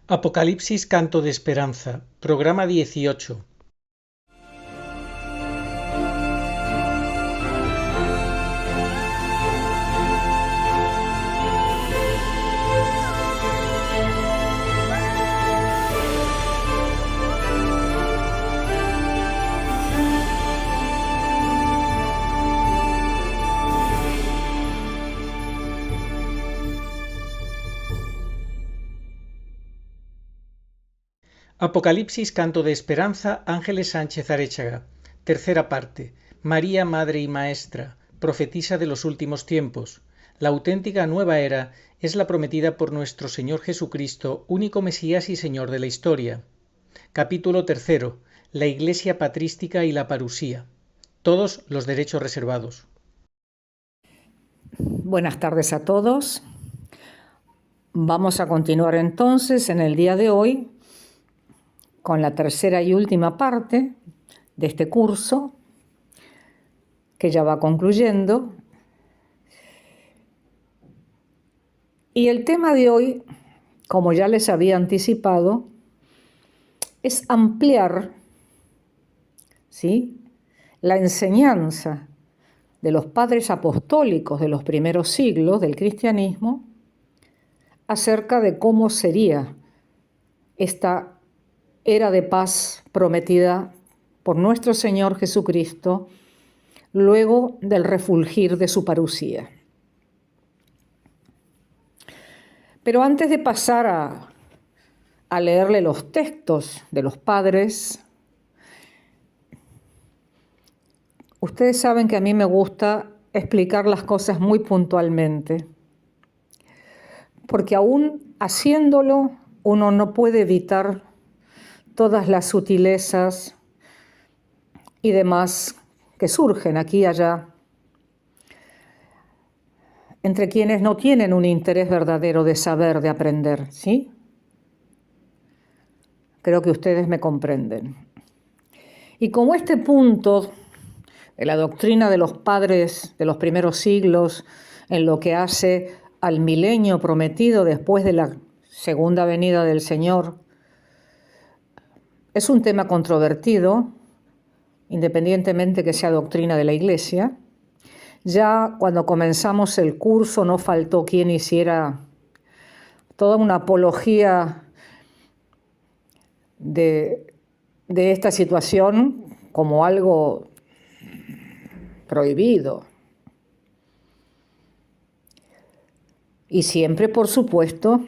Apocalipsis Canto de Esperanza, programa 18. Apocalipsis Canto de Esperanza, Ángeles Sánchez Aréchaga. Tercera parte. María, Madre y Maestra, profetisa de los últimos tiempos. La auténtica nueva era es la prometida por nuestro Señor Jesucristo, único Mesías y Señor de la historia. Capítulo tercero. La Iglesia patrística y la parusía. Todos los derechos reservados. Buenas tardes a todos. Vamos a continuar entonces en el día de hoy con la tercera y última parte de este curso, que ya va concluyendo. Y el tema de hoy, como ya les había anticipado, es ampliar, ¿sí?, la enseñanza de los padres apostólicos de los primeros siglos del cristianismo acerca de cómo sería esta era de paz prometida por nuestro Señor Jesucristo luego del refulgir de su parusía. Pero antes de pasar a leerle los textos de los padres, ustedes saben que a mí me gusta explicar las cosas muy puntualmente, porque aún haciéndolo uno no puede evitar todas las sutilezas y demás que surgen aquí y allá entre quienes no tienen un interés verdadero de saber, de aprender, ¿sí? Creo que ustedes me comprenden. Y como este punto de la doctrina de los padres de los primeros siglos en lo que hace al milenio prometido después de la segunda venida del Señor es un tema controvertido, independientemente que sea doctrina de la Iglesia. Ya cuando comenzamos el curso no faltó quien hiciera toda una apología de esta situación como algo prohibido. Y siempre, por supuesto,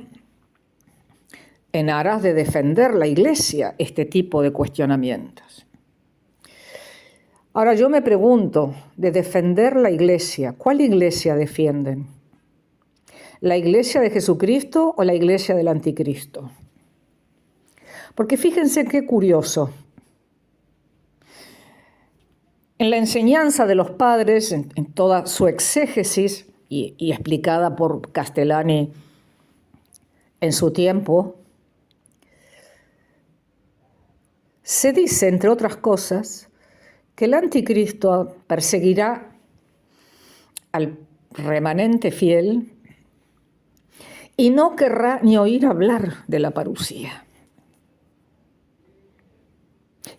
en aras de defender la Iglesia este tipo de cuestionamientos. Ahora yo me pregunto, de defender la Iglesia, ¿cuál Iglesia defienden? ¿La Iglesia de Jesucristo o la Iglesia del Anticristo? Porque fíjense qué curioso. En la enseñanza de los padres, en toda su exégesis y explicada por Castellani en su tiempo, se dice, entre otras cosas, que el anticristo perseguirá al remanente fiel y no querrá ni oír hablar de la parusía.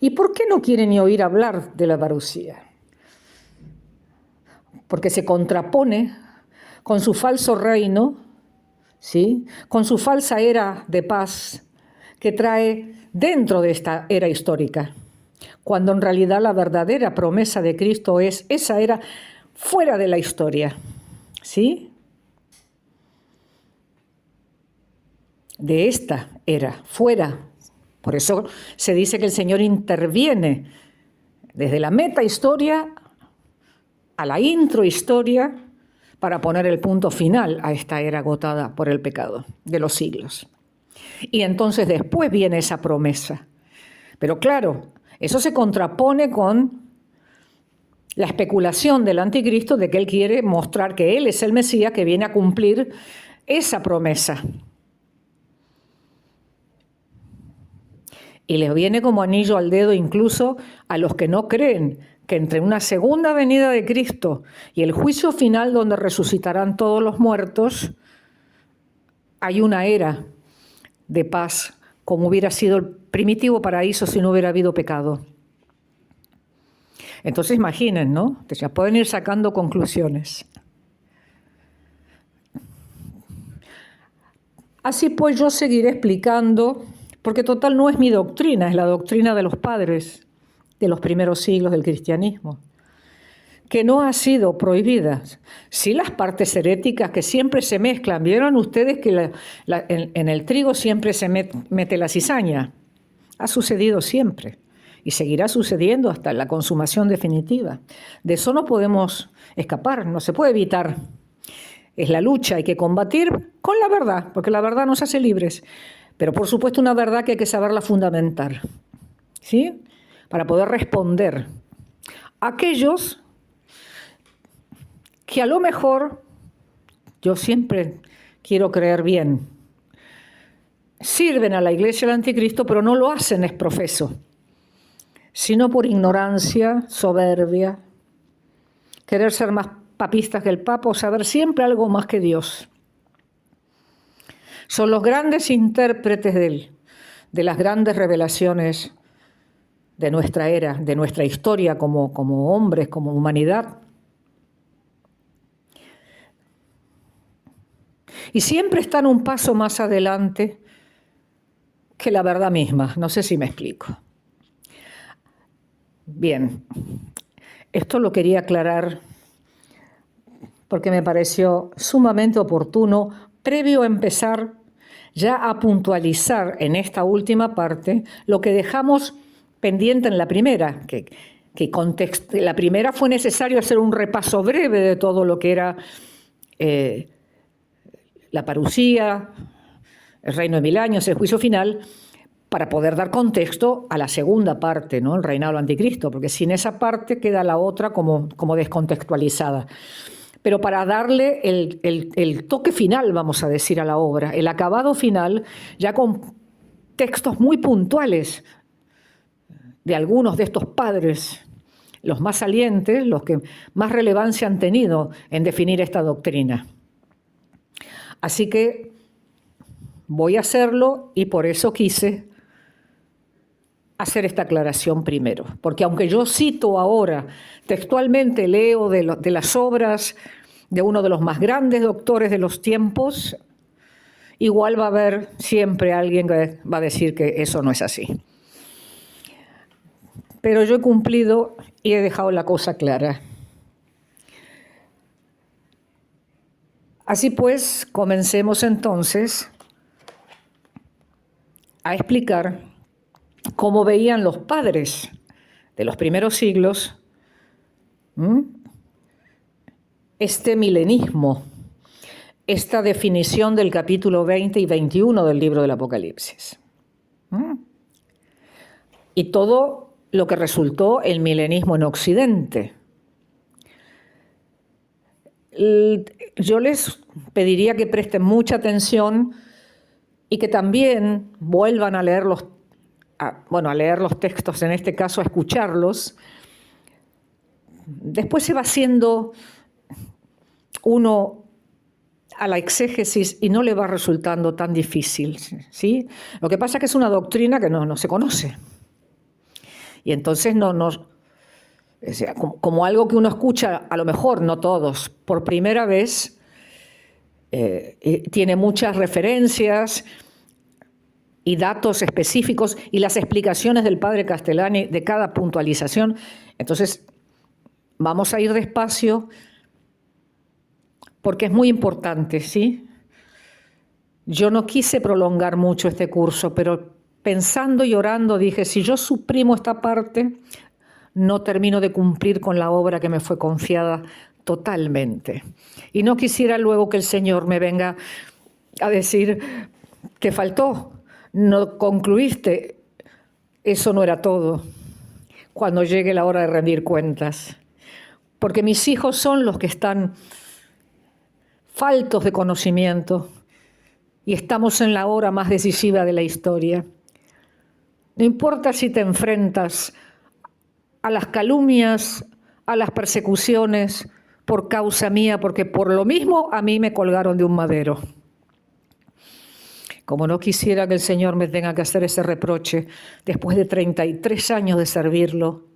¿Y por qué no quiere ni oír hablar de la parusía? Porque se contrapone con su falso reino, ¿sí?, con su falsa era de paz que trae dentro de esta era histórica, cuando en realidad la verdadera promesa de Cristo es esa era fuera de la historia, ¿sí? De esta era, fuera. Por eso se dice que el Señor interviene desde la metahistoria a la introhistoria para poner el punto final a esta era agotada por el pecado de los siglos. Y entonces después viene esa promesa. Pero claro, eso se contrapone con la especulación del anticristo de que él quiere mostrar que él es el Mesías que viene a cumplir esa promesa. Y les viene como anillo al dedo incluso a los que no creen que entre una segunda venida de Cristo y el juicio final donde resucitarán todos los muertos, hay una era de paz, como hubiera sido el primitivo paraíso si no hubiera habido pecado. Entonces imaginen, ¿no? Ya pueden ir sacando conclusiones. Así pues yo seguiré explicando, porque total no es mi doctrina, es la doctrina de los padres de los primeros siglos del cristianismo, que no ha sido prohibida. Sí, las partes heréticas que siempre se mezclan. ¿Vieron ustedes que en el trigo siempre se mete la cizaña? Ha sucedido siempre y seguirá sucediendo hasta la consumación definitiva. De eso no podemos escapar, no se puede evitar. Es la lucha, hay que combatir con la verdad, porque la verdad nos hace libres. Pero por supuesto una verdad que hay que saberla fundamentar, ¿sí? Para poder responder a aquellos que a lo mejor, yo siempre quiero creer bien, sirven a la Iglesia del Anticristo, pero no lo hacen es profeso, sino por ignorancia, soberbia, querer ser más papistas que el Papa o saber siempre algo más que Dios. Son los grandes intérpretes de las grandes revelaciones de nuestra era, de nuestra historia como hombres, como humanidad. Y siempre están un paso más adelante que la verdad misma. No sé si me explico. Bien, esto lo quería aclarar porque me pareció sumamente oportuno, previo a empezar ya a puntualizar en esta última parte lo que dejamos pendiente en la primera, la primera fue necesario hacer un repaso breve de todo lo que era la parusía, el reino de 1000 años, el juicio final, para poder dar contexto a la segunda parte, ¿no? El reinado del anticristo, porque sin esa parte queda la otra como descontextualizada. Pero para darle el toque final, vamos a decir, a la obra, el acabado final, ya con textos muy puntuales de algunos de estos padres, los más salientes, los que más relevancia han tenido en definir esta doctrina. Así que voy a hacerlo y por eso quise hacer esta aclaración primero, porque aunque yo cito ahora, textualmente leo de las obras de uno de los más grandes doctores de los tiempos, igual va a haber siempre alguien que va a decir que eso no es así. Pero yo he cumplido y he dejado la cosa clara. Así pues, comencemos entonces a explicar cómo veían los padres de los primeros siglos este milenismo, esta definición del capítulo 20 y 21 del libro del Apocalipsis. Y todo lo que resultó el milenismo en Occidente. Yo les pediría que presten mucha atención y que también vuelvan a leer a leer los textos, en este caso a escucharlos. Después se va haciendo uno a la exégesis y no le va resultando tan difícil, ¿sí? Lo que pasa es que es una doctrina que no se conoce. Y entonces como algo que uno escucha, a lo mejor no todos, por primera vez, tiene muchas referencias y datos específicos y las explicaciones del padre Castellani de cada puntualización. Entonces, vamos a ir despacio porque es muy importante, ¿sí? Yo no quise prolongar mucho este curso, pero pensando y orando dije, si yo suprimo esta parte, no termino de cumplir con la obra que me fue confiada totalmente. Y no quisiera luego que el Señor me venga a decir que faltó, no concluiste, eso no era todo, cuando llegue la hora de rendir cuentas. Porque mis hijos son los que están faltos de conocimiento y estamos en la hora más decisiva de la historia. No importa si te enfrentas a las calumnias, a las persecuciones por causa mía, porque por lo mismo a mí me colgaron de un madero. como no quisiera que el Señor me tenga que hacer ese reproche después de 33 años de servirlo,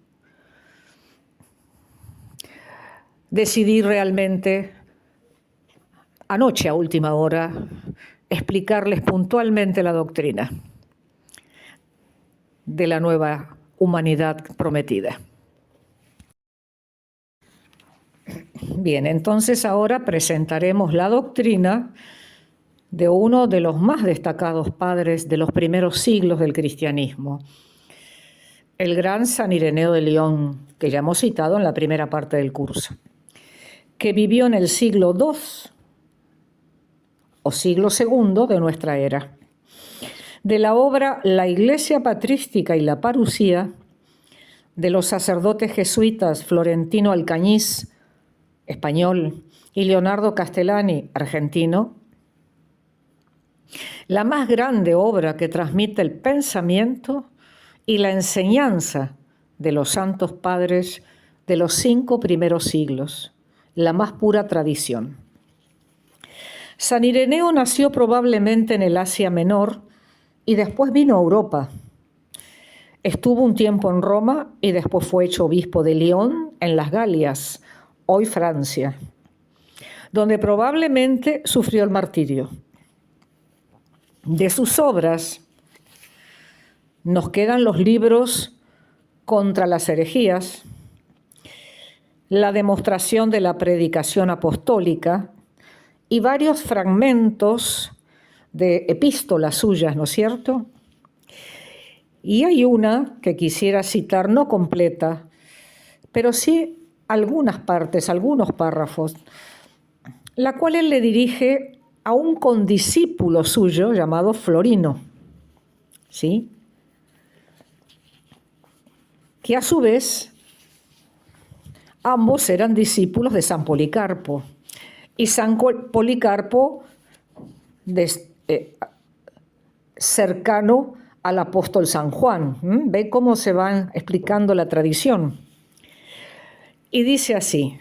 decidí realmente, anoche a última hora, explicarles puntualmente la doctrina de la nueva humanidad prometida. Bien, entonces ahora presentaremos la doctrina de uno de los más destacados padres de los primeros siglos del cristianismo, el gran San Ireneo de León, que ya hemos citado en la primera parte del curso, que vivió en el siglo II o siglo II de nuestra era. De la obra La Iglesia Patrística y la Parucía, de los sacerdotes jesuitas Florentino Alcañiz, español, y Leonardo Castellani, argentino, la más grande obra que transmite el pensamiento y la enseñanza de los santos padres de los 5 primeros siglos, la más pura tradición. San Ireneo nació probablemente en el Asia Menor y después vino a Europa. Estuvo un tiempo en Roma y después fue hecho obispo de Lyon, en las Galias, hoy Francia, donde probablemente sufrió el martirio. De sus obras nos quedan los libros Contra las herejías, La demostración de la predicación apostólica y varios fragmentos de epístolas suyas, ¿no es cierto? Y hay una que quisiera citar, no completa, pero sí algunas partes, algunos párrafos, la cual él le dirige a un condiscípulo suyo llamado Florino, ¿sí? Que a su vez ambos eran discípulos de San Policarpo, y San Policarpo cercano al apóstol San Juan. ¿Ve cómo se va explicando la tradición? Y dice así: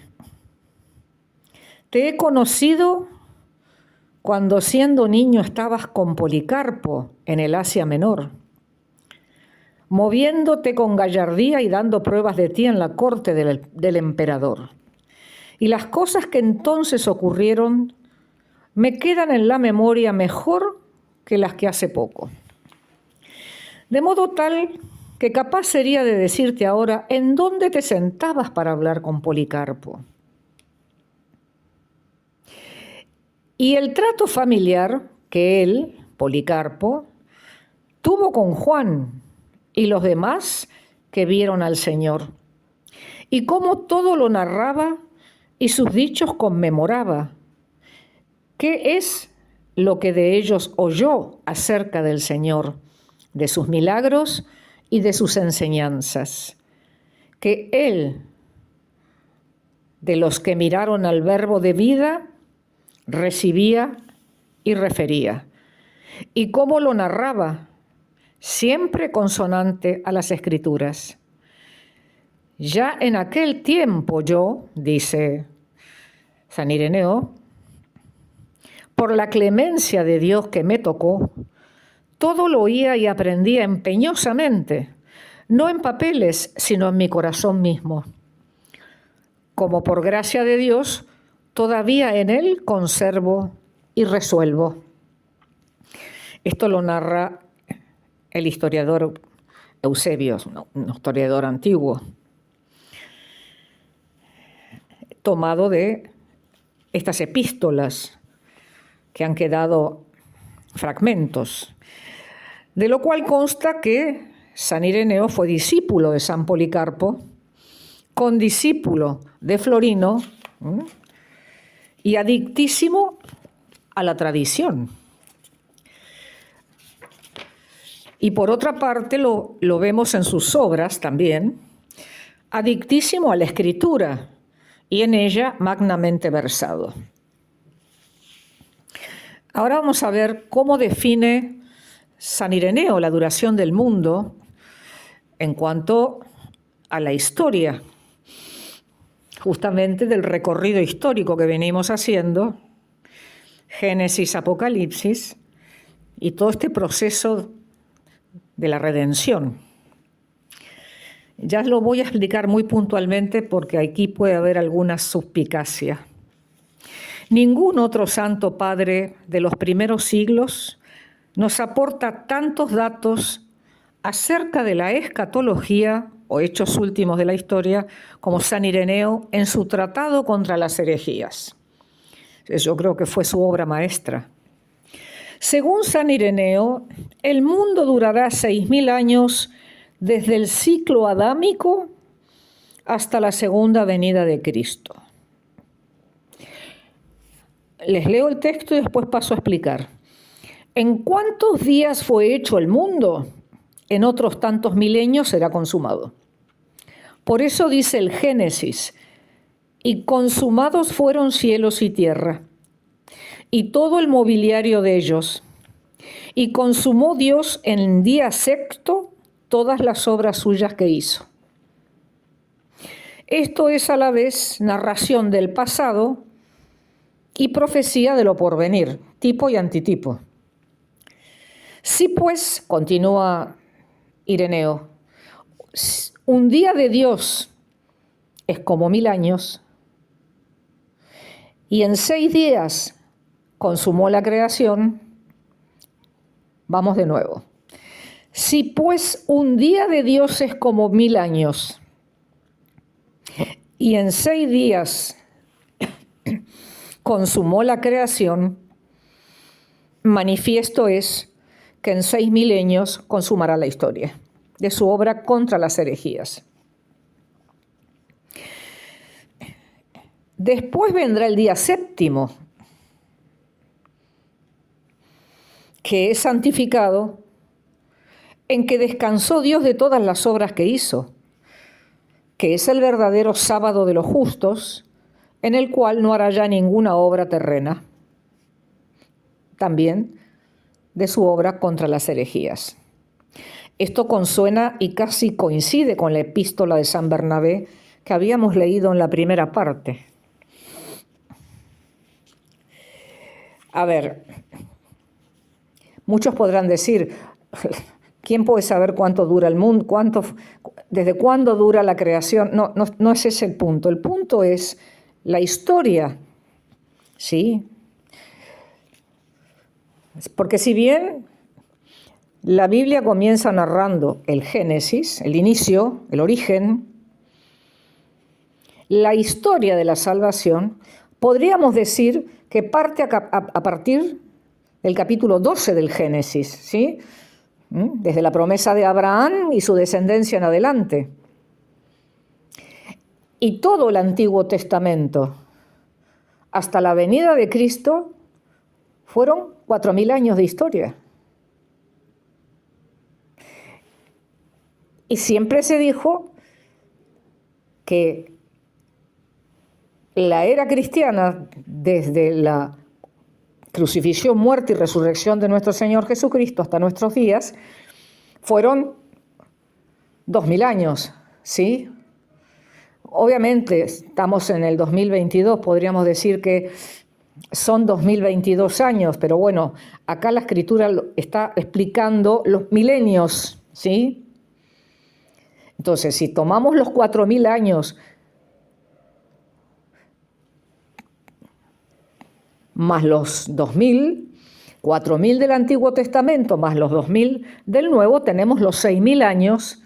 te he conocido cuando siendo niño estabas con Policarpo en el Asia Menor, moviéndote con gallardía y dando pruebas de ti en la corte del emperador. Y las cosas que entonces ocurrieron me quedan en la memoria mejor que las que hace poco. De modo tal que capaz sería de decirte ahora en dónde te sentabas para hablar con Policarpo. Y el trato familiar que él, Policarpo, tuvo con Juan y los demás que vieron al Señor, y cómo todo lo narraba y sus dichos conmemoraba. ¿Qué es lo que de ellos oyó acerca del Señor, de sus milagros y de sus enseñanzas? Que él, de los que miraron al Verbo de vida, recibía y refería, y cómo lo narraba, siempre consonante a las Escrituras. Ya en aquel tiempo yo, dice San Ireneo, por la clemencia de Dios que me tocó, todo lo oía y aprendía empeñosamente, no en papeles, sino en mi corazón mismo. Como por gracia de Dios, todavía en él conservo y resuelvo. Esto lo narra el historiador Eusebio, un historiador antiguo, tomado de estas epístolas que han quedado fragmentos, de lo cual consta que San Ireneo fue discípulo de San Policarpo, condiscípulo de Florino y adictísimo a la tradición. Y por otra parte lo vemos en sus obras también, adictísimo a la escritura y en ella magnamente versado. Ahora vamos a ver cómo define San Ireneo la duración del mundo en cuanto a la historia, justamente del recorrido histórico que venimos haciendo, Génesis, Apocalipsis, y todo este proceso de la redención. Ya lo voy a explicar muy puntualmente porque aquí puede haber alguna suspicacia. Ningún otro santo padre de los primeros siglos nos aporta tantos datos acerca de la escatología o hechos últimos de la historia como San Ireneo en su tratado contra las herejías. Yo creo que fue su obra maestra. Según San Ireneo, el mundo durará 6.000 años desde el ciclo adámico hasta la segunda venida de Cristo. Les leo el texto y después paso a explicar. ¿En cuántos días fue hecho el mundo? En otros tantos milenios será consumado. Por eso dice el Génesis, y consumados fueron cielos y tierra, y todo el mobiliario de ellos, y consumó Dios en día sexto todas las obras suyas que hizo. Esto es a la vez narración del pasado y profecía de lo porvenir, tipo y antitipo. Si pues, continúa Ireneo, un día de Dios es como 1000 años, y en 6 días consumó la creación, vamos de nuevo. Si pues un día de Dios es como 1000 años, y en 6 días consumó la creación, manifiesto es que en 6 milenios consumará la historia de su obra contra las herejías. Después vendrá el día séptimo, que es santificado, en que descansó Dios de todas las obras que hizo, que es el verdadero sábado de los justos, en el cual no hará ya ninguna obra terrena. También de su obra contra las herejías. Esto consuena y casi coincide con la epístola de San Bernabé que habíamos leído en la primera parte. A ver, muchos podrán decir, ¿quién puede saber cuánto dura el mundo? ¿Desde cuándo dura la creación? No es ese el punto. El punto es la historia, ¿sí? Porque si bien la Biblia comienza narrando el Génesis, el inicio, el origen, la historia de la salvación, podríamos decir que parte a partir del capítulo 12 del Génesis, ¿sí? Desde la promesa de Abraham y su descendencia en adelante. Y todo el Antiguo Testamento, hasta la venida de Cristo, fueron 4000 años de historia. Y siempre se dijo que la era cristiana, desde la crucifixión, muerte y resurrección de nuestro Señor Jesucristo hasta nuestros días, fueron 2000 años, ¿sí? Obviamente estamos en el 2022, podríamos decir que son 2022 años, pero bueno, acá la Escritura está explicando los milenios, ¿sí? Entonces, si tomamos los 4000 años más los 2000, 4000 del Antiguo Testamento más los 2000 del Nuevo, tenemos los 6000 años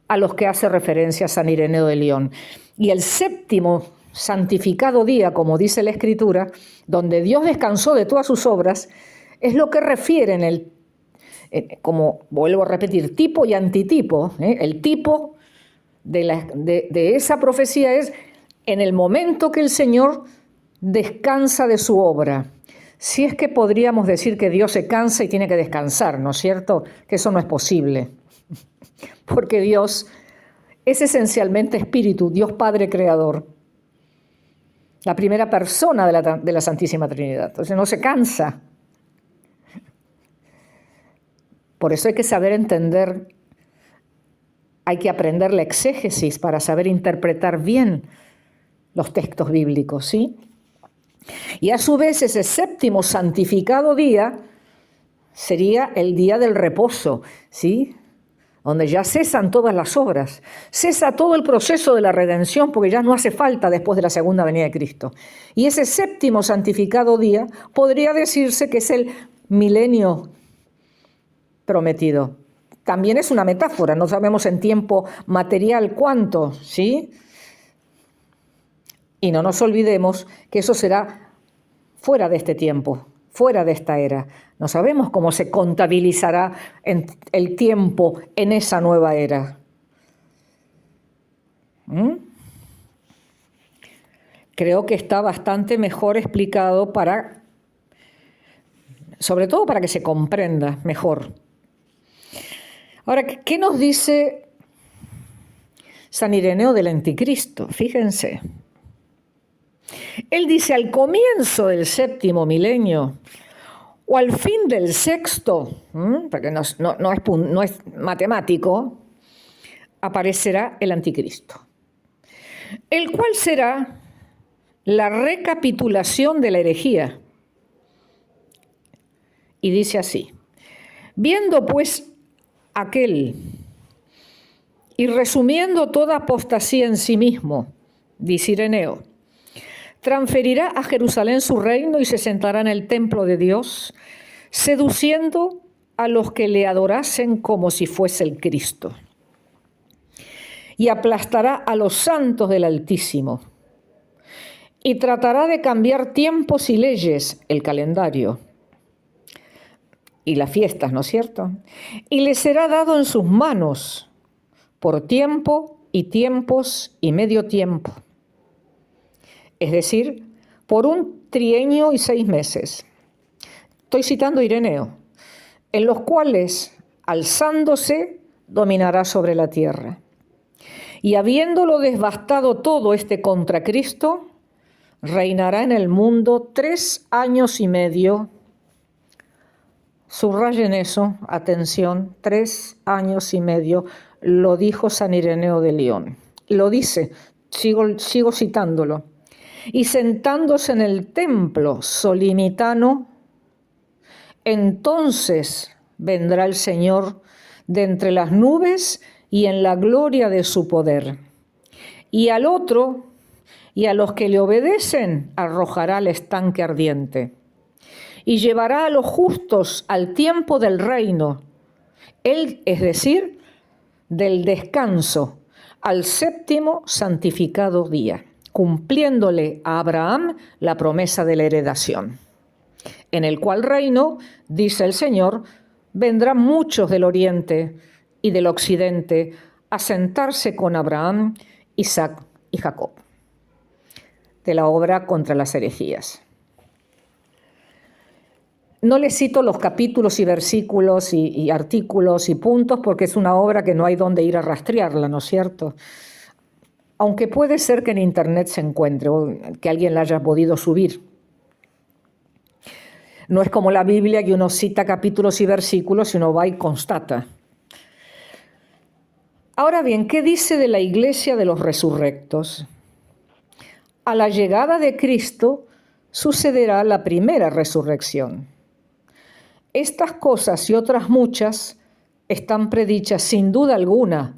a los que hace referencia San Ireneo de León. Y el séptimo santificado día, como dice la Escritura, donde Dios descansó de todas sus obras, es lo que refiere en el, como vuelvo a repetir, tipo y antitipo. El tipo de esa profecía es en el momento que el Señor descansa de su obra. Si es que podríamos decir que Dios se cansa y tiene que descansar, ¿no es cierto? Que eso no es posible. Porque Dios es esencialmente espíritu, Dios Padre Creador. La primera persona de la Santísima Trinidad. Entonces no se cansa. Por eso hay que saber entender, hay que aprender la exégesis para saber interpretar bien los textos bíblicos, ¿sí? Y a su vez ese séptimo santificado día sería el día del reposo, ¿sí? Donde ya cesan todas las obras, cesa todo el proceso de la redención, porque ya no hace falta después de la segunda venida de Cristo. Y ese séptimo santificado día podría decirse que es el milenio prometido. También es una metáfora, no sabemos en tiempo material cuánto, ¿sí? Y no nos olvidemos que eso será fuera de este tiempo, fuera de esta era. No sabemos cómo se contabilizará el tiempo en esa nueva era. Creo que está bastante mejor explicado sobre todo para que se comprenda mejor. Ahora, ¿qué nos dice San Ireneo del Anticristo? Fíjense. Él dice, al comienzo del séptimo milenio, o al fin del sexto, porque no es matemático, aparecerá el anticristo, el cual será la recapitulación de la herejía. Y dice así, viendo pues aquel y resumiendo toda apostasía en sí mismo, dice Ireneo, transferirá a Jerusalén su reino y se sentará en el templo de Dios, seduciendo a los que le adorasen como si fuese el Cristo. Y aplastará a los santos del Altísimo. Y tratará de cambiar tiempos y leyes, el calendario, y las fiestas, ¿no es cierto? Y le será dado en sus manos por tiempo y tiempos y medio tiempo. Es decir, por un trienio y 6 meses. Estoy citando a Ireneo, en los cuales, alzándose, dominará sobre la tierra. Y habiéndolo devastado todo este contra Cristo, reinará en el mundo 3 años y medio. Subrayen eso, atención, 3 años y medio, lo dijo San Ireneo de León. Lo dice, sigo citándolo. Y sentándose en el templo solimitano, entonces vendrá el Señor de entre las nubes y en la gloria de su poder. Y al otro, y a los que le obedecen, arrojará al estanque ardiente. Y llevará a los justos al tiempo del reino, es decir, del descanso, al séptimo santificado día, cumpliéndole a Abraham la promesa de la heredación, en el cual reino, dice el Señor, vendrán muchos del oriente y del occidente a sentarse con Abraham, Isaac y Jacob. De la obra Contra las herejías. No les cito los capítulos y versículos y artículos y puntos porque es una obra que no hay dónde ir a rastrearla, ¿no es cierto? Aunque puede ser que en internet se encuentre o que alguien la haya podido subir. No es como la Biblia que uno cita capítulos y versículos y uno va y constata. Ahora bien, ¿qué dice de la iglesia de los resurrectos? A la llegada de Cristo sucederá la primera resurrección. Estas cosas y otras muchas están predichas sin duda alguna,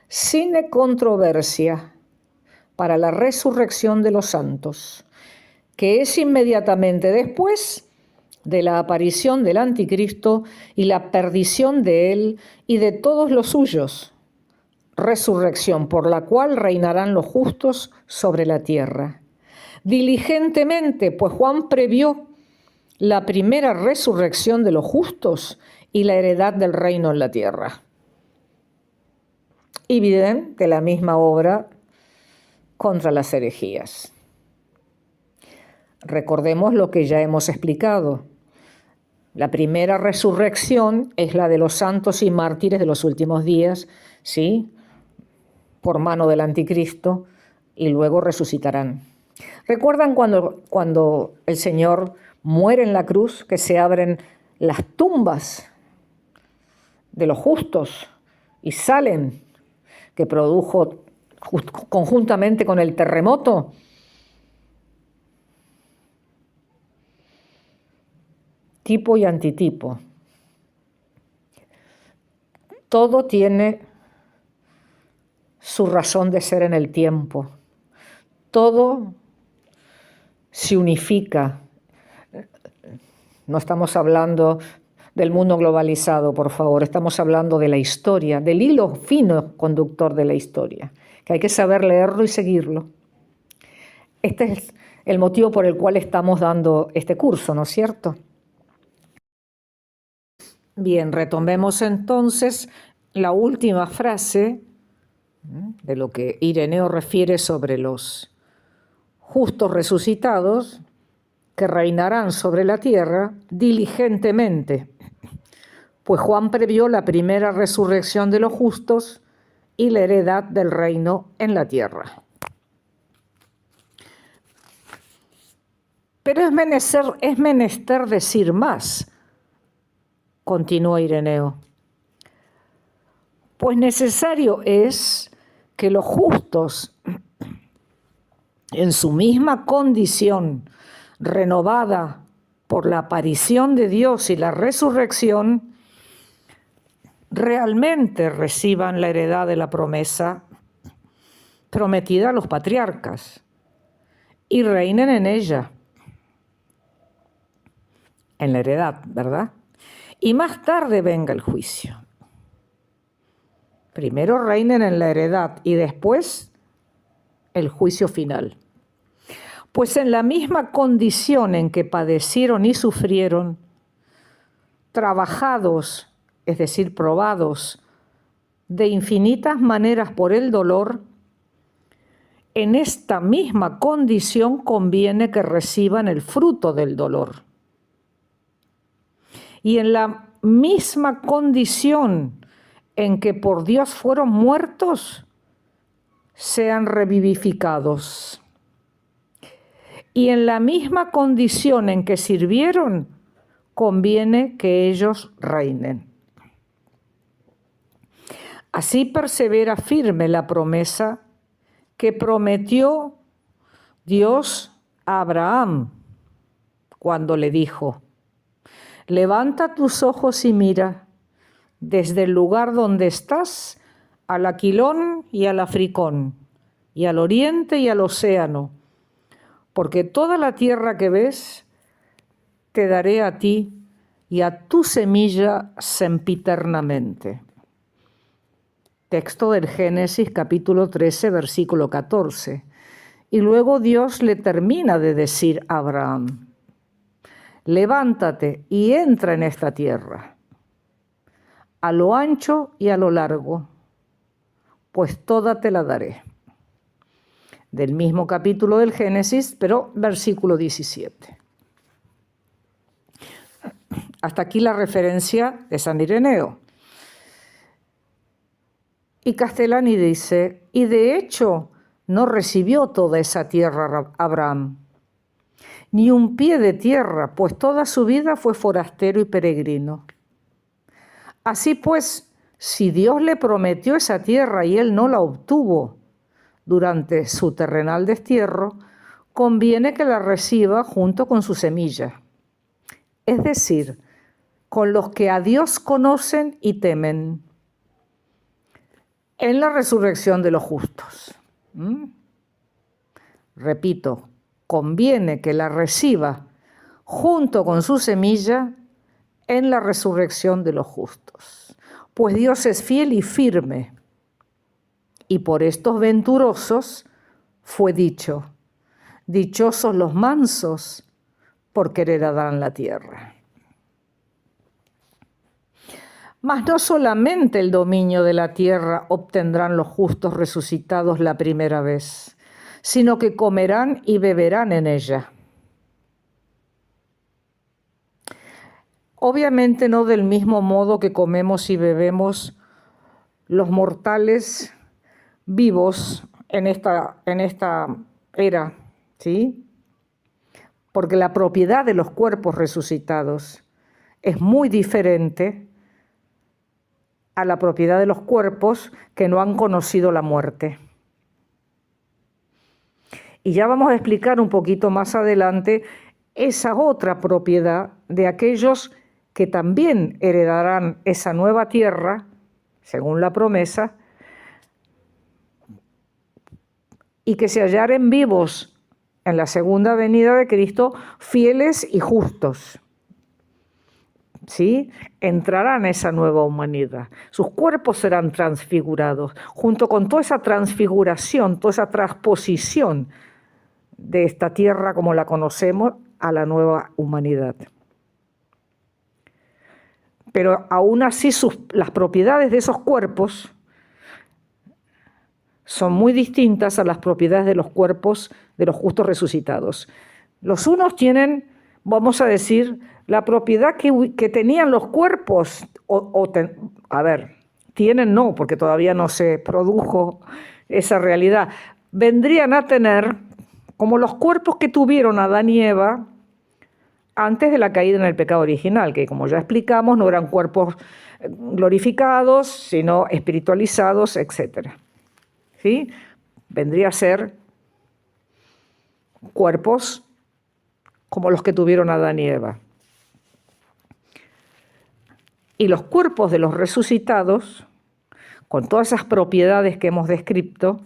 sin controversia, para la resurrección de los santos, que es inmediatamente después de la aparición del anticristo y la perdición de él y de todos los suyos, resurrección por la cual reinarán los justos sobre la tierra. Diligentemente, pues Juan previó la primera resurrección de los justos y la heredad del reino en la tierra. Y bien, de la misma obra Contra las herejías. Recordemos lo que ya hemos explicado. La primera resurrección es la de los santos y mártires de los últimos días, ¿sí?, por mano del anticristo, y luego resucitarán. ¿Recuerdan cuando el Señor muere en la cruz, que se abren las tumbas de los justos y salen, que produjo conjuntamente con el terremoto? tipo y antitipo. Todo tiene su razón de ser en el tiempo. Todo se unifica. No estamos hablando del mundo globalizado, por favor. Estamos hablando de la historia, del hilo fino conductor de la historia, que hay que saber leerlo y seguirlo. Este es el motivo por el cual estamos dando este curso, ¿no es cierto? Bien, retomemos entonces la última frase de lo que Ireneo refiere sobre los justos resucitados que reinarán sobre la tierra diligentemente, pues Juan previó la primera resurrección de los justos y la heredad del reino en la tierra. Pero es menester decir más, continuó Ireneo, pues necesario es que los justos, en su misma condición, renovada por la aparición de Dios y la resurrección, realmente reciban la heredad de la promesa prometida a los patriarcas y reinen en ella, en la heredad, ¿verdad? Y más tarde venga el juicio. Primero reinen en la heredad y después el juicio final. Pues en la misma condición en que padecieron y sufrieron, trabajados, es decir, probados de infinitas maneras por el dolor, en esta misma condición conviene que reciban el fruto del dolor. Y en la misma condición en que por Dios fueron muertos, sean revivificados. Y en la misma condición en que sirvieron, conviene que ellos reinen. Así persevera firme la promesa que prometió Dios a Abraham cuando le dijo: levanta tus ojos y mira desde el lugar donde estás al Aquilón y al Africón, y al oriente y al océano, porque toda la tierra que ves te daré a ti y a tu semilla sempiternamente. Texto del Génesis capítulo 13, versículo 14. Y luego Dios le termina de decir a Abraham: levántate y entra en esta tierra, a lo ancho y a lo largo, pues toda te la daré. Del mismo capítulo del Génesis, pero versículo 17. Hasta aquí la referencia de San Ireneo. Y Castellani dice: y de hecho no recibió toda esa tierra Abraham, ni un pie de tierra, pues toda su vida fue forastero y peregrino. Así pues, si Dios le prometió esa tierra y él no la obtuvo durante su terrenal destierro, conviene que la reciba junto con su semilla, es decir, con los que a Dios conocen y temen, en la resurrección de los justos. Repito, conviene que la reciba junto con su semilla en la resurrección de los justos. Pues Dios es fiel y firme, y por estos venturosos fue dicho: dichosos los mansos, porque heredarán la tierra. Mas no solamente el dominio de la tierra obtendrán los justos resucitados la primera vez, sino que comerán y beberán en ella. Obviamente no del mismo modo que comemos y bebemos los mortales vivos en esta era, ¿sí? Porque la propiedad de los cuerpos resucitados es muy diferente a la propiedad de los cuerpos que no han conocido la muerte. Y ya vamos a explicar un poquito más adelante esa otra propiedad de aquellos que también heredarán esa nueva tierra, según la promesa, y que se hallaren vivos en la segunda venida de Cristo, fieles y justos. ¿Sí? Entrarán a esa nueva humanidad. Sus cuerpos serán transfigurados, junto con toda esa transfiguración, toda esa transposición de esta tierra como la conocemos a la nueva humanidad. Pero aún así las propiedades de esos cuerpos son muy distintas a las propiedades de los cuerpos de los justos resucitados. Los unos tienen, vamos a decir, la propiedad que tenían los cuerpos, tienen no, porque todavía no se produjo esa realidad. Vendrían a tener como los cuerpos que tuvieron Adán y Eva antes de la caída en el pecado original, que como ya explicamos no eran cuerpos glorificados, sino espiritualizados, etc. ¿Sí? Vendría a ser cuerpos como los que tuvieron Adán y Eva. Y los cuerpos de los resucitados, con todas esas propiedades que hemos descrito,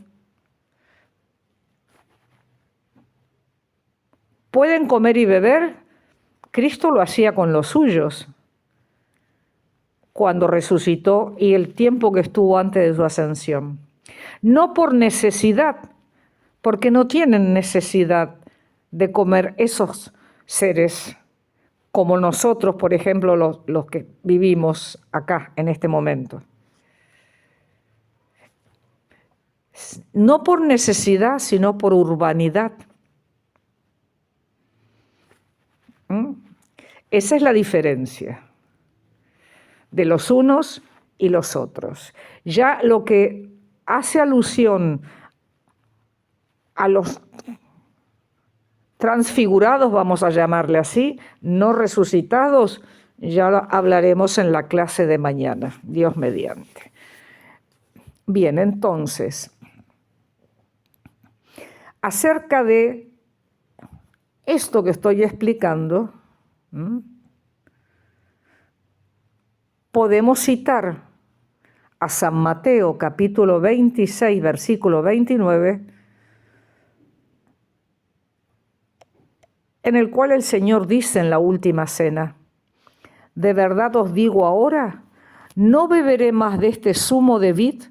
pueden comer y beber. Cristo lo hacía con los suyos cuando resucitó y el tiempo que estuvo antes de su ascensión. No por necesidad, porque no tienen necesidad de comer esos seres como nosotros, por ejemplo, los que vivimos acá en este momento. No por necesidad, sino por urbanidad. Esa es la diferencia de los unos y los otros. Ya lo que hace alusión a los transfigurados, vamos a llamarle así, no resucitados, ya lo hablaremos en la clase de mañana, Dios mediante. Bien, entonces, acerca de esto que estoy explicando, podemos citar a San Mateo capítulo 26, versículo 29, en el cual el Señor dice en la última cena: de verdad os digo ahora, no beberé más de este zumo de vid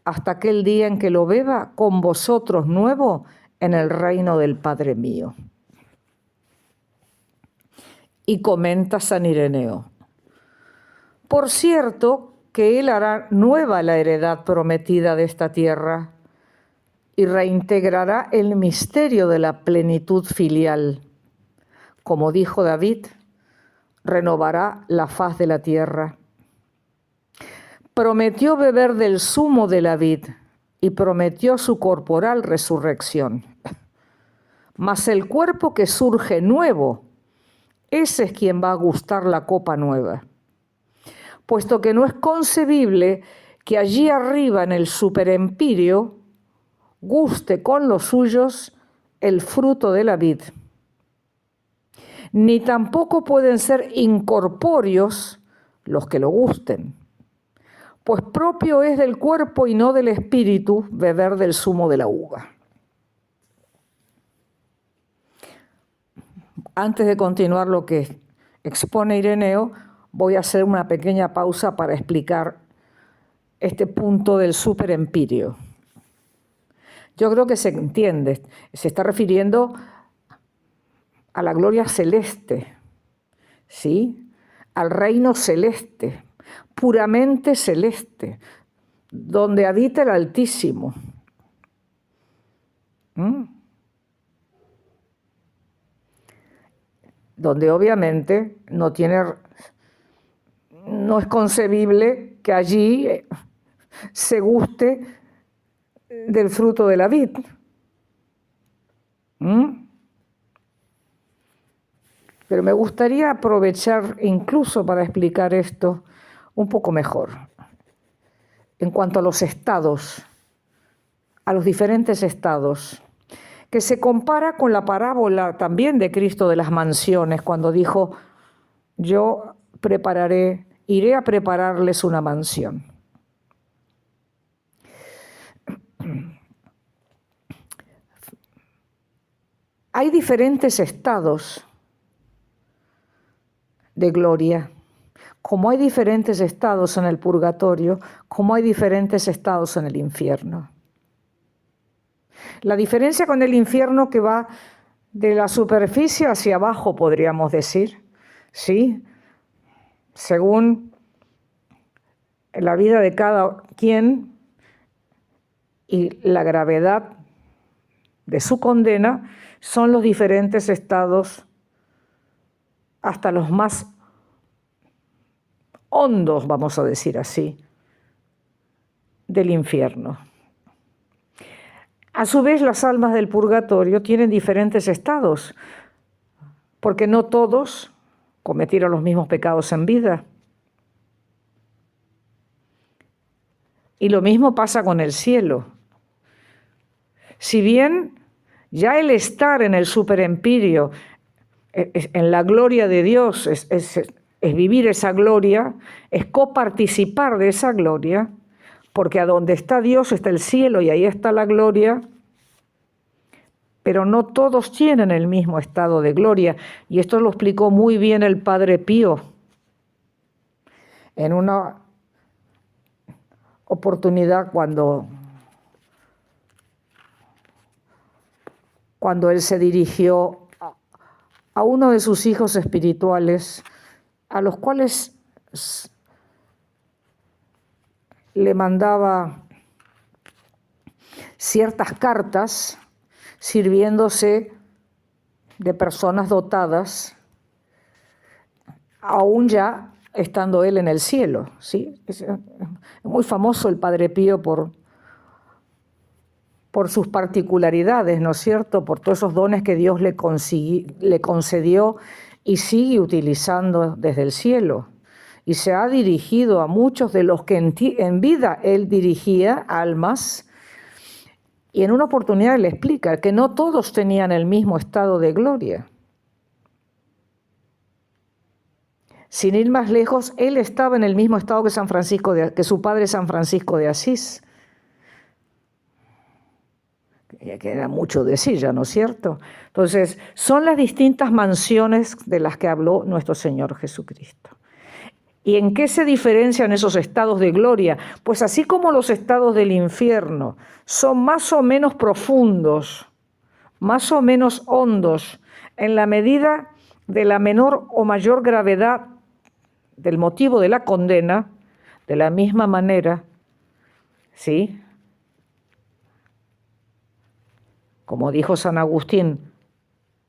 hasta aquel día en que lo beba con vosotros nuevo en el reino del Padre mío. Y comenta San Ireneo: por cierto que Él hará nueva la heredad prometida de esta tierra y reintegrará el misterio de la plenitud filial. Como dijo David, renovará la faz de la tierra. Prometió beber del zumo de la vid y prometió su corporal resurrección. Mas el cuerpo que surge nuevo, ese es quien va a gustar la copa nueva, puesto que no es concebible que allí arriba en el superempirio guste con los suyos el fruto de la vid. Ni tampoco pueden ser incorpóreos los que lo gusten, pues propio es del cuerpo y no del espíritu beber del zumo de la uva. Antes de continuar lo que expone Ireneo, voy a hacer una pequeña pausa para explicar este punto del superempirio. Yo creo que se entiende, se está refiriendo a la gloria celeste, ¿sí? Al reino celeste, puramente celeste, donde habita el Altísimo. Donde obviamente no es concebible que allí se guste del fruto de la vid. Pero me gustaría aprovechar incluso para explicar esto un poco mejor. En cuanto a los estados, a los diferentes estados, que se compara con la parábola también de Cristo de las mansiones, cuando dijo, yo iré a prepararles una mansión. Hay diferentes estados de gloria, como hay diferentes estados en el purgatorio, como hay diferentes estados en el infierno. La diferencia con el infierno que va de la superficie hacia abajo, podríamos decir, ¿sí? Según la vida de cada quien y la gravedad de su condena, son los diferentes estados hasta los más hondos, vamos a decir así, del infierno. A su vez, las almas del purgatorio tienen diferentes estados, porque no todos cometieron los mismos pecados en vida. Y lo mismo pasa con el cielo. Si bien ya el estar en el superempirio, en la gloria de Dios, es vivir esa gloria, es coparticipar de esa gloria, porque a donde está Dios está el cielo y ahí está la gloria, pero no todos tienen el mismo estado de gloria. Y esto lo explicó muy bien el Padre Pío en una oportunidad cuando él se dirigió a uno de sus hijos espirituales, a los cuales le mandaba ciertas cartas sirviéndose de personas dotadas, aún ya estando él en el cielo, ¿sí? Es muy famoso el Padre Pío por sus particularidades, ¿no es cierto?, por todos esos dones que Dios le concedió y sigue utilizando desde el cielo. Y se ha dirigido a muchos de los que en vida él dirigía almas, y en una oportunidad le explica que no todos tenían el mismo estado de gloria. Sin ir más lejos, él estaba en el mismo estado que su padre San Francisco de Asís, que era mucho decir ya, ¿no es cierto? Entonces, son las distintas mansiones de las que habló nuestro Señor Jesucristo. ¿Y en qué se diferencian esos estados de gloria? Pues así como los estados del infierno son más o menos profundos, más o menos hondos, en la medida de la menor o mayor gravedad del motivo de la condena, de la misma manera, ¿sí? Como dijo San Agustín,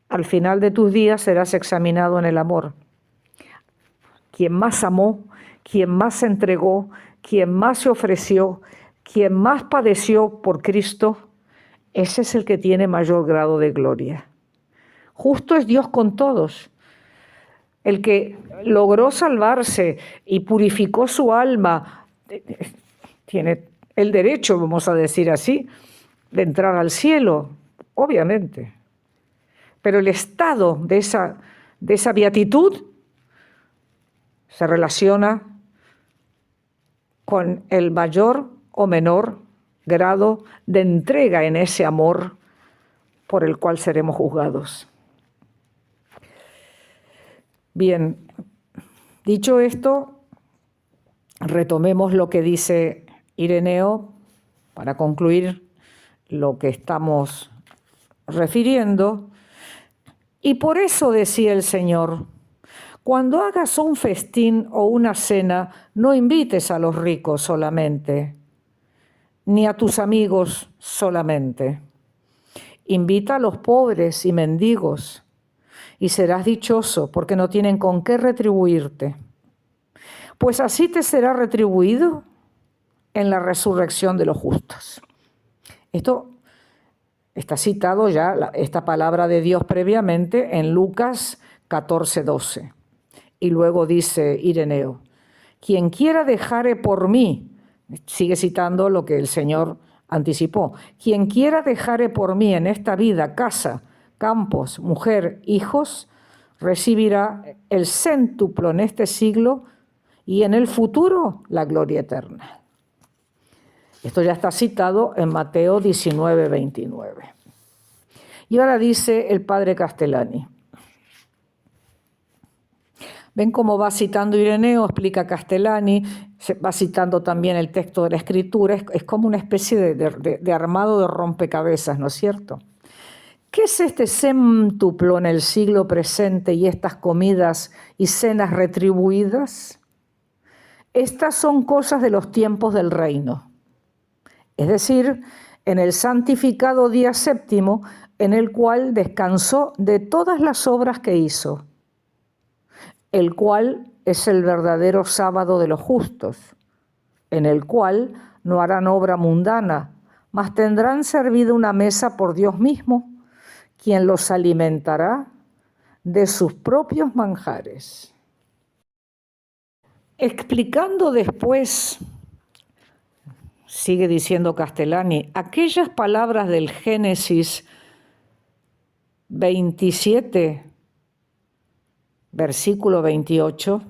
al final de tus días serás examinado en el amor. Quien más amó, quien más se entregó, quien más se ofreció, quien más padeció por Cristo, ese es el que tiene mayor grado de gloria. Justo es Dios con todos. El que logró salvarse y purificó su alma tiene el derecho, vamos a decir así, de entrar al cielo, obviamente. Pero el estado de esa beatitud se relaciona con el mayor o menor grado de entrega en ese amor por el cual seremos juzgados. Bien, dicho esto, retomemos lo que dice Ireneo para concluir lo que estamos refiriendo. Y por eso decía el Señor, cuando hagas un festín o una cena, no invites a los ricos solamente, ni a tus amigos solamente. Invita a los pobres y mendigos, y serás dichoso, porque no tienen con qué retribuirte. Pues así te será retribuido en la resurrección de los justos. Esto está citado ya, esta palabra de Dios previamente, en Lucas 14:12. Y luego dice Ireneo, quien quiera dejare por mí, sigue citando lo que el Señor anticipó, quien quiera dejare por mí en esta vida casa, campos, mujer, hijos, recibirá el céntuplo en este siglo y en el futuro la gloria eterna. Esto ya está citado en Mateo 19, 29. Y ahora dice el padre Castellani. Ven cómo va citando Ireneo, explica Castellani, va citando también el texto de la Escritura, es como una especie de armado de rompecabezas, ¿no es cierto? ¿Qué es este céntuplo en el siglo presente y estas comidas y cenas retribuidas? Estas son cosas de los tiempos del reino, es decir, en el santificado día séptimo, en el cual descansó de todas las obras que hizo, el cual es el verdadero sábado de los justos, en el cual no harán obra mundana, mas tendrán servida una mesa por Dios mismo, quien los alimentará de sus propios manjares. Explicando después, sigue diciendo Castellani, aquellas palabras del Génesis 27, versículo 28,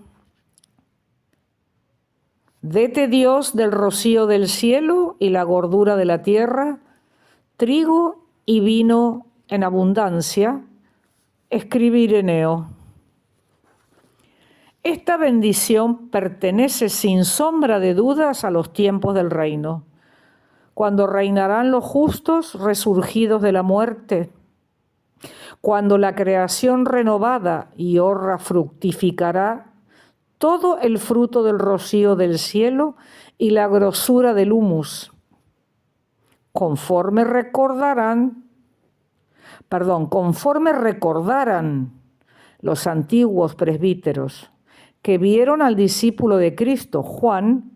dete Dios del rocío del cielo y la gordura de la tierra, trigo y vino en abundancia, escribe Ireneo. Esta bendición pertenece sin sombra de dudas a los tiempos del reino, cuando reinarán los justos resurgidos de la muerte, cuando la creación renovada y honra fructificará todo el fruto del rocío del cielo y la grosura del humus, conforme recordaran los antiguos presbíteros que vieron al discípulo de Cristo, Juan,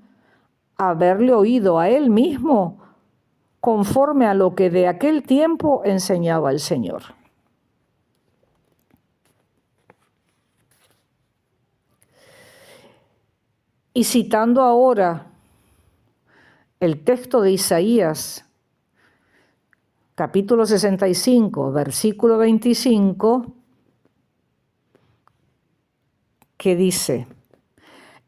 haberle oído a él mismo conforme a lo que de aquel tiempo enseñaba el Señor. Y citando ahora el texto de Isaías, capítulo 65, versículo 25, que dice,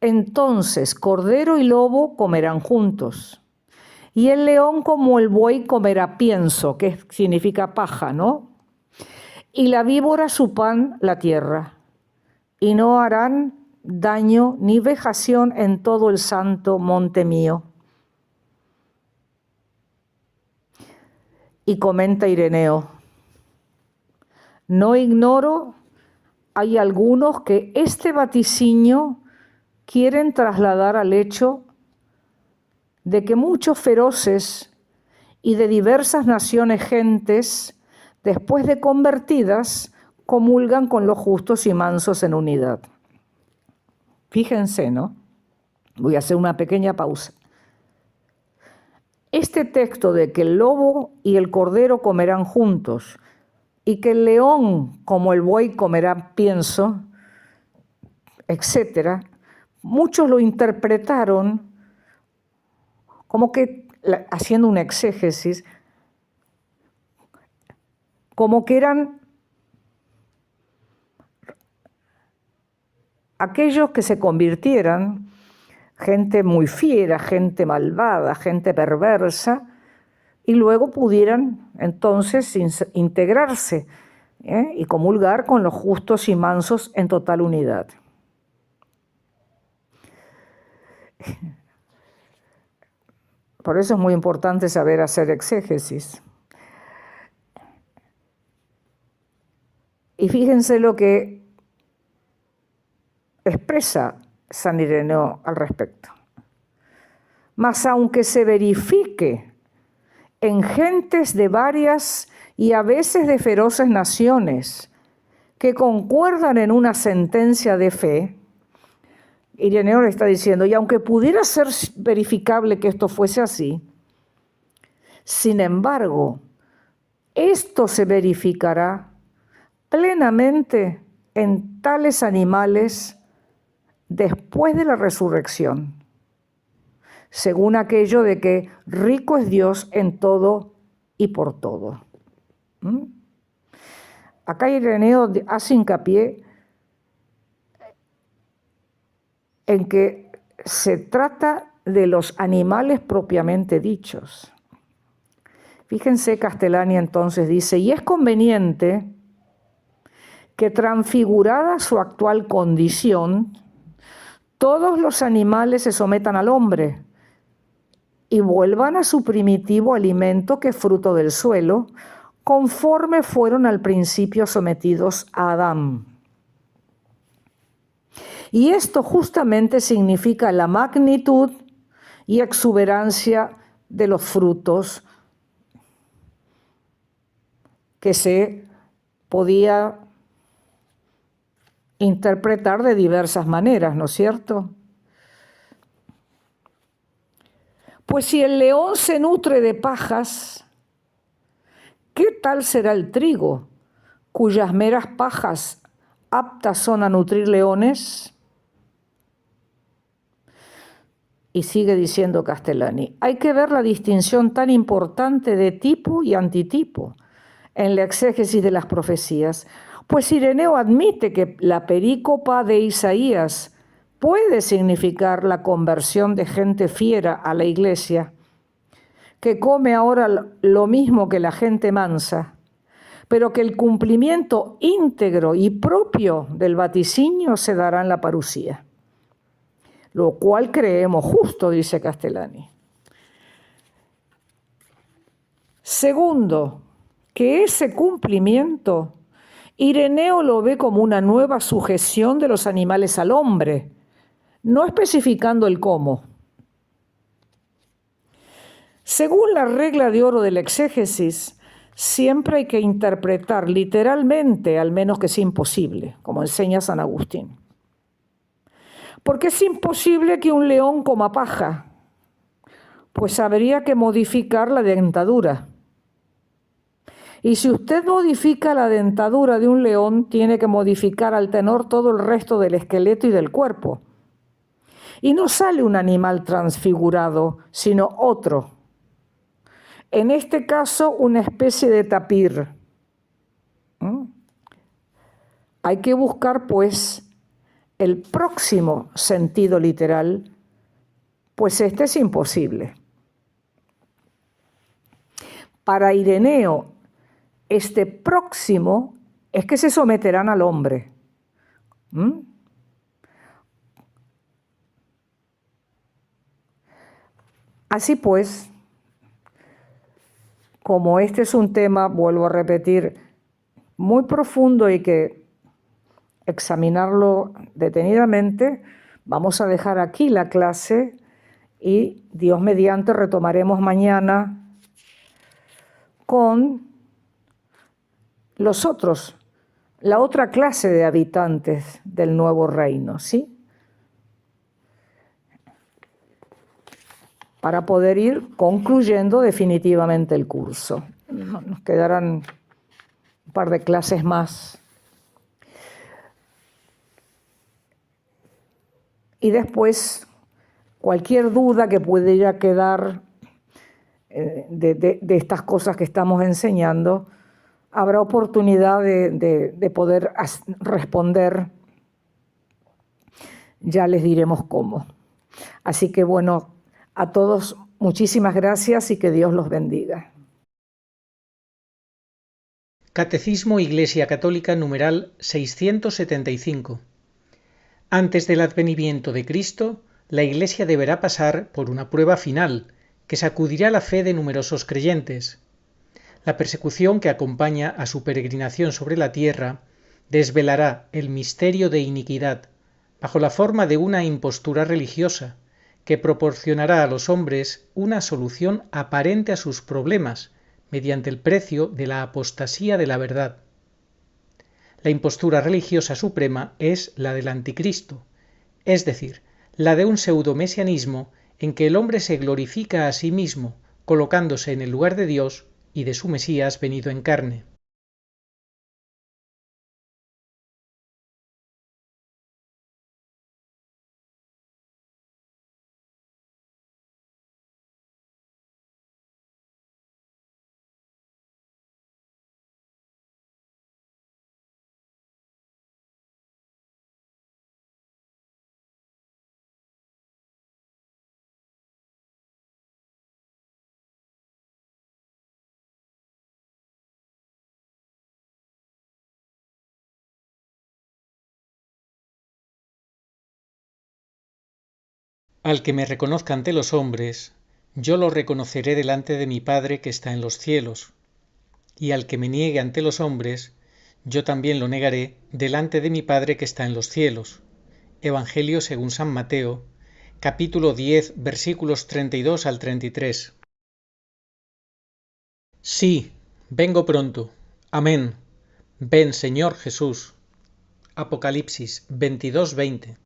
entonces cordero y lobo comerán juntos, y el león como el buey comerá pienso, que significa paja, ¿no? Y la víbora su pan la tierra, y no harán daño ni vejación en todo el santo monte mío. Y comenta Ireneo, no ignoro, hay algunos que este vaticinio quieren trasladar al hecho de que muchos feroces y de diversas naciones gentes, después de convertidas, comulgan con los justos y mansos en unidad. Fíjense, ¿no? Voy a hacer una pequeña pausa. Este texto de que el lobo y el cordero comerán juntos y que el león como el buey comerá pienso, etcétera, muchos lo interpretaron como que, haciendo una exégesis, como que eran aquellos que se convirtieran, gente muy fiera, gente malvada, gente perversa, y luego pudieran entonces integrarse y comulgar con los justos y mansos en total unidad. Por eso es muy importante saber hacer exégesis. Y fíjense lo que expresa San Ireneo al respecto. Mas aunque se verifique en gentes de varias y a veces de feroces naciones que concuerdan en una sentencia de fe, Ireneo le está diciendo, y aunque pudiera ser verificable que esto fuese así, sin embargo, esto se verificará plenamente en tales animales después de la resurrección, según aquello de que rico es Dios en todo y por todo. Acá Ireneo hace hincapié en que se trata de los animales propiamente dichos. Fíjense, Castellani entonces dice, y es conveniente que transfigurada su actual condición, todos los animales se sometan al hombre y vuelvan a su primitivo alimento que es fruto del suelo, conforme fueron al principio sometidos a Adán. Y esto justamente significa la magnitud y exuberancia de los frutos que se podía interpretar de diversas maneras, ¿no es cierto? Pues si el león se nutre de pajas, ¿qué tal será el trigo, cuyas meras pajas aptas son a nutrir leones? Y sigue diciendo Castellani, hay que ver la distinción tan importante de tipo y antitipo en la exégesis de las profecías, pues Ireneo admite que la perícopa de Isaías puede significar la conversión de gente fiera a la iglesia, que come ahora lo mismo que la gente mansa, pero que el cumplimiento íntegro y propio del vaticinio se dará en la parusía, lo cual creemos justo, dice Castellani. Segundo, que ese cumplimiento Ireneo lo ve como una nueva sujeción de los animales al hombre, no especificando el cómo. Según la regla de oro de la exégesis, siempre hay que interpretar literalmente, al menos que sea imposible, como enseña San Agustín. Porque es imposible que un león coma paja, pues habría que modificar la dentadura. Y si usted modifica la dentadura de un león, tiene que modificar al tenor todo el resto del esqueleto y del cuerpo. Y no sale un animal transfigurado, sino otro. En este caso, una especie de tapir. Hay que buscar, pues, el próximo sentido literal, pues este es imposible. Para Ireneo, este próximo es que se someterán al hombre. Así pues, como este es un tema, vuelvo a repetir, muy profundo y que examinarlo detenidamente, vamos a dejar aquí la clase y Dios mediante retomaremos mañana con la otra clase de habitantes del nuevo reino, ¿sí? Para poder ir concluyendo definitivamente el curso. Nos quedarán un par de clases más. Y después, cualquier duda que pudiera quedar de estas cosas que estamos enseñando, habrá oportunidad de poder responder. Ya les diremos cómo. Así que bueno, a todos muchísimas gracias y que Dios los bendiga. Catecismo Iglesia Católica numeral 675. Antes del advenimiento de Cristo, la Iglesia deberá pasar por una prueba final, que sacudirá la fe de numerosos creyentes. La persecución que acompaña a su peregrinación sobre la tierra desvelará el misterio de iniquidad, bajo la forma de una impostura religiosa, que proporcionará a los hombres una solución aparente a sus problemas, mediante el precio de la apostasía de la verdad. La impostura religiosa suprema es la del anticristo, es decir, la de un pseudomesianismo en que el hombre se glorifica a sí mismo, colocándose en el lugar de Dios y de su Mesías venido en carne. Al que me reconozca ante los hombres, yo lo reconoceré delante de mi Padre que está en los cielos. Y al que me niegue ante los hombres, yo también lo negaré delante de mi Padre que está en los cielos. Evangelio según San Mateo, capítulo 10, versículos 32 al 33. Sí, vengo pronto. Amén. Ven, Señor Jesús. Apocalipsis 22:20.